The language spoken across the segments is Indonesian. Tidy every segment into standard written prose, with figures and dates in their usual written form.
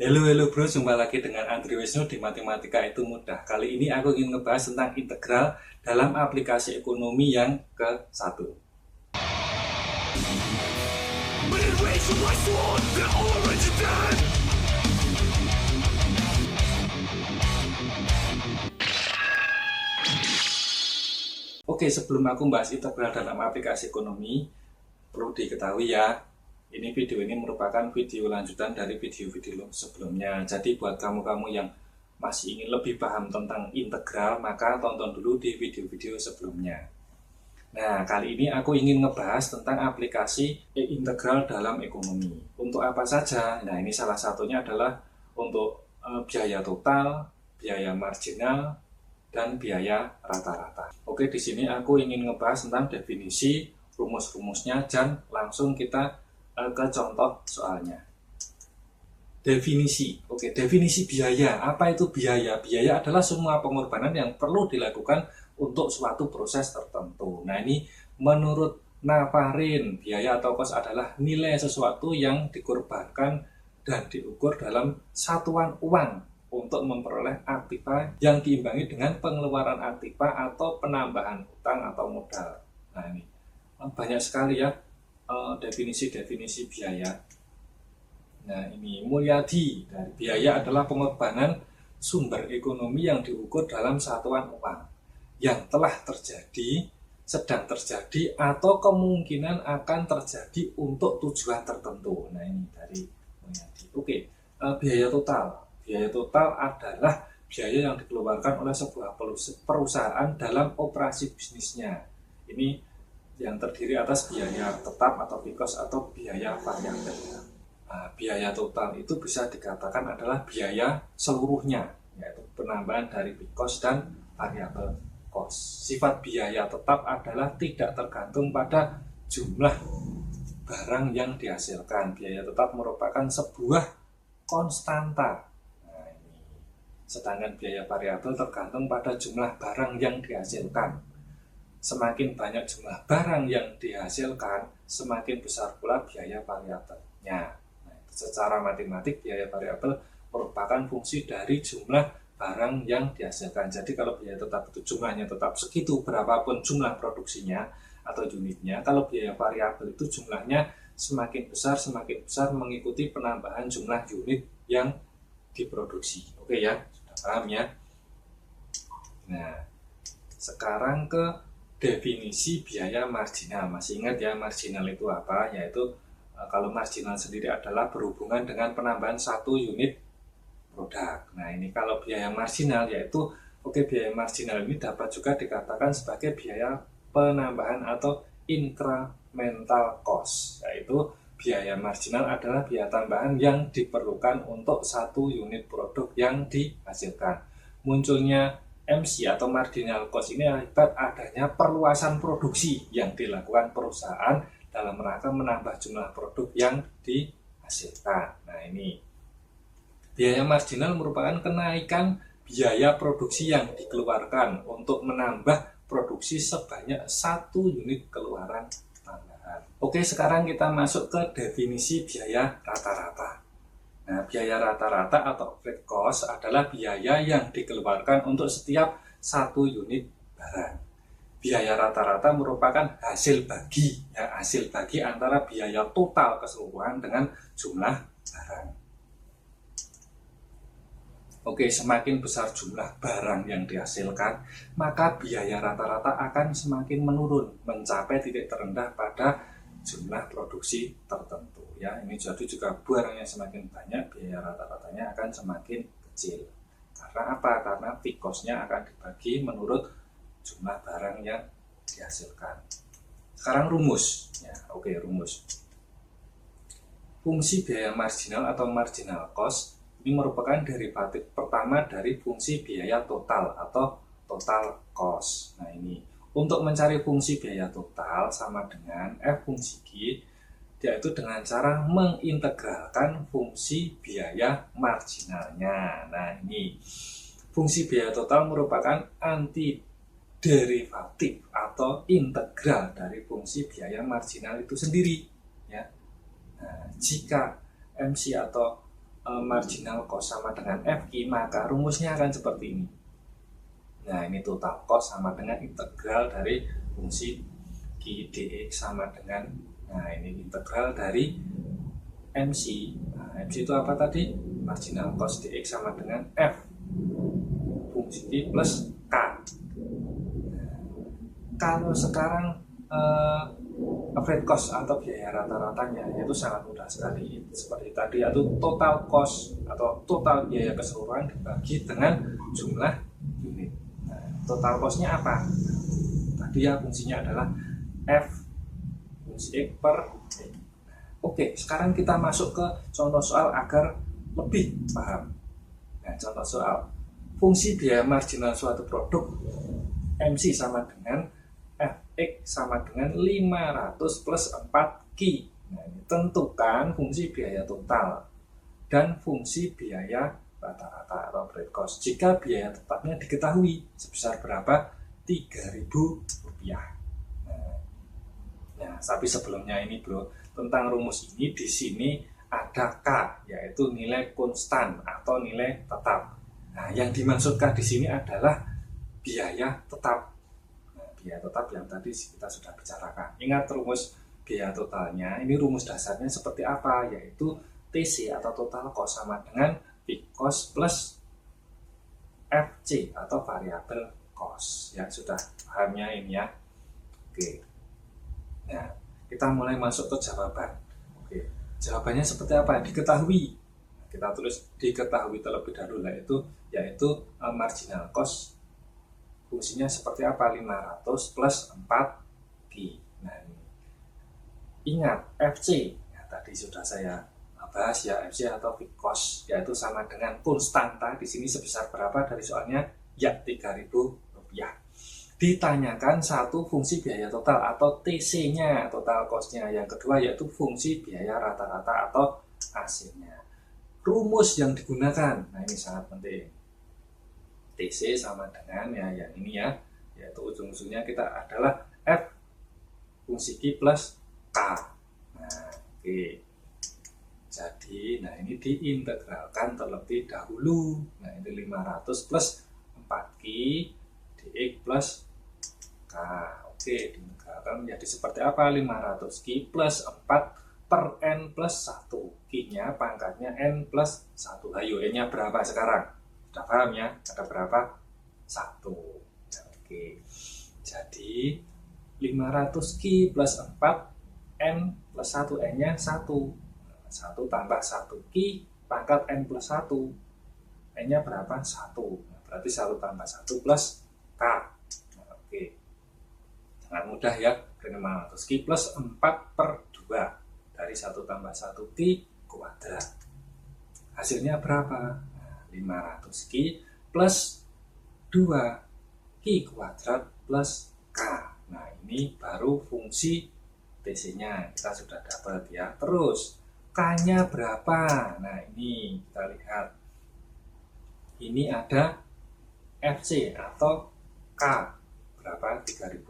Halo bro, jumpa lagi dengan Andri Wisnu di Matematika Itu Mudah. Kali ini aku ingin ngebahas tentang integral dalam aplikasi ekonomi yang ke-1. Oke, sebelum aku membahas integral dalam aplikasi ekonomi, perlu diketahui ya, ini video ini merupakan video lanjutan dari video-video sebelumnya. Jadi buat kamu-kamu yang masih ingin lebih paham tentang integral, maka tonton dulu di video-video sebelumnya. Nah, kali ini aku ingin ngebahas tentang aplikasi integral dalam ekonomi. Untuk apa saja? Nah, ini salah satunya adalah untuk biaya total, biaya marginal, dan biaya rata-rata. Oke, di sini aku ingin ngebahas tentang definisi, rumus-rumusnya, dan langsung kita ke contoh soalnya. Definisi. Oke, definisi biaya. Apa itu biaya? Biaya adalah semua pengorbanan yang perlu dilakukan untuk suatu proses tertentu. Nah, ini menurut Nafarin, biaya atau kos adalah nilai sesuatu yang dikorbankan dan diukur dalam satuan uang untuk memperoleh aktiva yang diimbangi dengan pengeluaran aktiva atau penambahan utang atau modal. Nah, ini banyak sekali ya definisi-definisi biaya. Nah, ini Mulyadi, dari biaya adalah pengorbanan sumber ekonomi yang diukur dalam satuan uang yang telah terjadi, sedang terjadi, atau kemungkinan akan terjadi untuk tujuan tertentu. Nah, ini dari Mulyadi. Oke, biaya total. Biaya total adalah biaya yang dikeluarkan oleh sebuah perusahaan dalam operasi bisnisnya. Ini yang terdiri atas biaya tetap atau fixed atau biaya variabel. Nah, biaya total itu bisa dikatakan adalah biaya seluruhnya, yaitu penambahan dari fixed dan variabel cost. Sifat biaya tetap adalah tidak tergantung pada jumlah barang yang dihasilkan. Biaya tetap merupakan sebuah konstanta. Sedangkan biaya variabel tergantung pada jumlah barang yang dihasilkan. Semakin banyak jumlah barang yang dihasilkan, semakin besar pula biaya variabelnya. Nah, secara matematik, biaya variabel merupakan fungsi dari jumlah barang yang dihasilkan. Jadi kalau biaya tetap itu jumlahnya tetap segitu, berapapun jumlah produksinya atau unitnya. Kalau biaya variabel itu jumlahnya semakin besar mengikuti penambahan jumlah unit yang diproduksi. Oke ya, sudah paham ya? Nah, sekarang ke definisi biaya marginal. Masih ingat ya, marginal itu apa? Yaitu kalau marginal sendiri adalah berhubungan dengan penambahan satu unit produk. Nah, ini kalau biaya marginal yaitu biaya marginal ini dapat juga dikatakan sebagai biaya penambahan atau incremental cost, yaitu biaya marginal adalah biaya tambahan yang diperlukan untuk satu unit produk yang dihasilkan. Munculnya MC atau marginal cost ini akibat adanya perluasan produksi yang dilakukan perusahaan dalam rangka menambah jumlah produk yang dihasilkan. Nah, ini biaya marginal merupakan kenaikan biaya produksi yang dikeluarkan untuk menambah produksi sebanyak satu unit keluaran. Oke, sekarang kita masuk ke definisi biaya rata-rata. Nah, biaya rata-rata atau flat cost adalah biaya yang dikeluarkan untuk setiap satu unit barang. Biaya rata-rata merupakan hasil bagi antara biaya total keseluruhan dengan jumlah barang. Oke, semakin besar jumlah barang yang dihasilkan, maka biaya rata-rata akan semakin menurun, mencapai titik terendah pada jumlah produksi tertentu ya. Ini jadi juga barangnya semakin banyak, biaya rata-ratanya akan semakin kecil. Karena apa? Karena fixed cost-nya akan dibagi menurut jumlah barang yang dihasilkan. Sekarang rumus ya. Oke, rumus. Fungsi biaya marginal atau marginal cost ini merupakan derivatif pertama dari fungsi biaya total atau total cost. Nah, ini untuk mencari fungsi biaya total sama dengan F fungsi G, yaitu dengan cara mengintegralkan fungsi biaya marginalnya. Nah, ini fungsi biaya total merupakan antiderivatif atau integral dari fungsi biaya marginal itu sendiri. Ya. Nah, jika MC atau marginal cost sama dengan FQ, maka rumusnya akan seperti ini. Nah, ini total cost sama dengan integral dari fungsi Q dx sama dengan, nah ini integral dari MC. Nah, MC itu apa tadi? Marginal cost dx sama dengan F fungsi Q plus K. Nah, kalau sekarang average cost atau biaya rata-ratanya itu sangat mudah sekali, seperti tadi, yaitu total cost atau total biaya keseluruhan dibagi dengan jumlah unit. Nah, total cost-nya apa? Tadi ya fungsinya adalah F fungsi X per X. Oke, sekarang kita masuk ke contoh soal agar lebih paham. Nah, contoh soal fungsi biaya marginal suatu produk MC sama dengan Fx sama dengan 500 plus 4Q. Nah, ini tentukan fungsi biaya total dan fungsi biaya rata-rata atau average cost jika biaya tetapnya diketahui sebesar berapa? Rp3.000. Nah, tapi sebelumnya ini bro, tentang rumus ini di sini ada K, yaitu nilai konstan atau nilai tetap. Nah, yang dimaksudkan di sini adalah biaya tetap. Biaya tetap yang tadi kita sudah bicarakan. Ingat rumus biaya totalnya, ini rumus dasarnya seperti apa? Yaitu TC atau total cost sama dengan fixed cost plus FC atau variable cost. Ya, sudah pahamnya ini ya. Oke. Nah, kita mulai masuk ke jawaban. Oke. Jawabannya seperti apa? Diketahui. Kita tulis diketahui terlebih dahulu, yaitu marginal cost fungsinya seperti apa? 500 plus 4Q. Nah, ini. Ingat FC, ya, tadi sudah saya bahas ya, FC atau fixed cost, yaitu sama dengan konstanta di sini sebesar berapa dari soalnya? Ya, Rp3.000. Ditanyakan satu fungsi biaya total atau TC-nya, total cost-nya. Yang kedua yaitu fungsi biaya rata-rata atau AC-nya. Rumus yang digunakan, nah ini sangat penting. TC sama dengan ya yang ini ya, yaitu ujung-ujungnya kita adalah F fungsi Q plus K. Nah, oke. Jadi, nah ini diintegralkan terlebih dahulu. Nah, ini 500 plus 4Q dx plus K. Oke, diintegralkan menjadi seperti apa? 500Q plus 4 per N plus 1. Q-nya pangkatnya N plus 1. Ayo, N-nya berapa sekarang? Sudah paham ya? Ada berapa? 1. Nah, oke. Jadi 500Q plus 4 N plus 1, N-nya 1. 1 tambah 1Q pangkat N plus 1. N-nya berapa? 1. Nah, berarti 1 tambah 1 plus K. Nah, oke. Sangat mudah ya. 500Q plus 4 per 2. Dari 1 tambah 1Q kuadrat. Hasilnya berapa? 500Q plus 2Q kuadrat plus K. Nah, ini baru fungsi TC-nya. Kita sudah dapat ya. Terus, K-nya berapa? Nah, ini kita lihat. Ini ada FC atau K. Berapa? Rp3.000.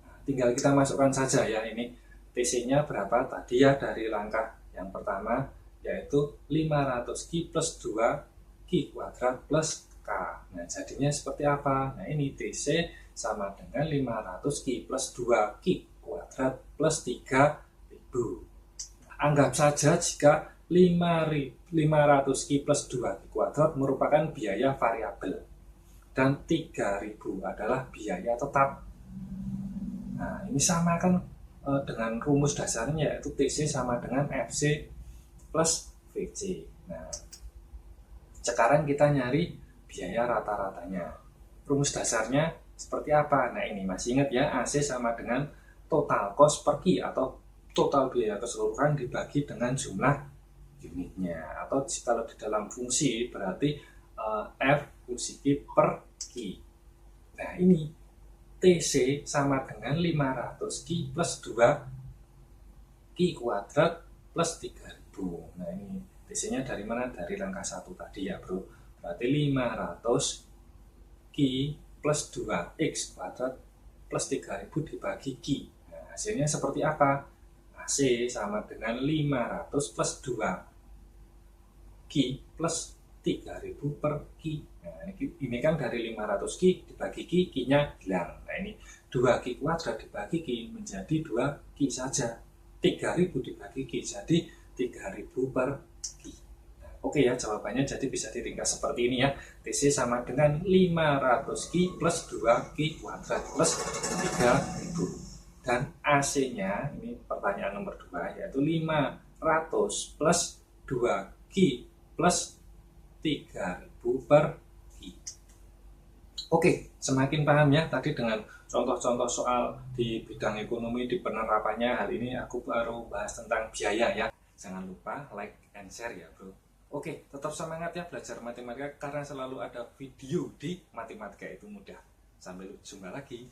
Nah, tinggal kita masukkan saja ya. Ini TC-nya berapa? Tadi ya dari langkah yang pertama, yaitu 500Q plus 2Q kuadrat plus K. Nah, jadinya seperti apa? Nah, ini TC sama dengan 500Q plus 2Q kuadrat plus 3.000. Anggap saja jika 500Q plus 2Q kuadrat merupakan biaya variabel dan 3.000 adalah biaya tetap. Nah, ini sama kan dengan rumus dasarnya, yaitu TC sama dengan FC plus VC. Nah, sekarang kita nyari biaya rata-ratanya. Rumus dasarnya seperti apa? Nah, ini masih ingat ya, AC sama dengan total cost per Q atau total biaya keseluruhan dibagi dengan jumlah unitnya. Atau kalau di dalam fungsi berarti F fungsi Q per Q. Nah, ini TC sama dengan 500Q plus 2Q kuadrat plus 3.000. Nah, ini TC-nya dari mana? Dari langkah 1 tadi ya bro. Berarti 500Q plus 2X kuadrat plus 3.000 dibagi Q. Nah, hasilnya seperti apa? AC sama dengan 500 plus 2 Ki plus 3000 per Ki. Nah, ini kan dari 500 Ki dibagi Ki, Ki-nya hilang. Nah, ini 2 Ki kuadrat dibagi Ki menjadi 2 Ki saja. 3000 dibagi Ki jadi 3000 per Ki. Nah, oke ya, jawabannya jadi bisa diringkas seperti ini ya. TC sama dengan 500 Ki plus 2 Ki kuadrat plus 3000. Dan AC-nya, ini pertanyaan nomor 2, yaitu 500 plus 2 Ki plus 3000 per Ki. Oke, semakin paham ya tadi dengan contoh-contoh soal di bidang ekonomi, di penerapannya. Hal ini aku baru bahas tentang biaya ya. Jangan lupa like and share ya bro. Oke, tetap semangat ya belajar matematika karena selalu ada video di Matematika Itu Mudah. Sampai jumpa lagi.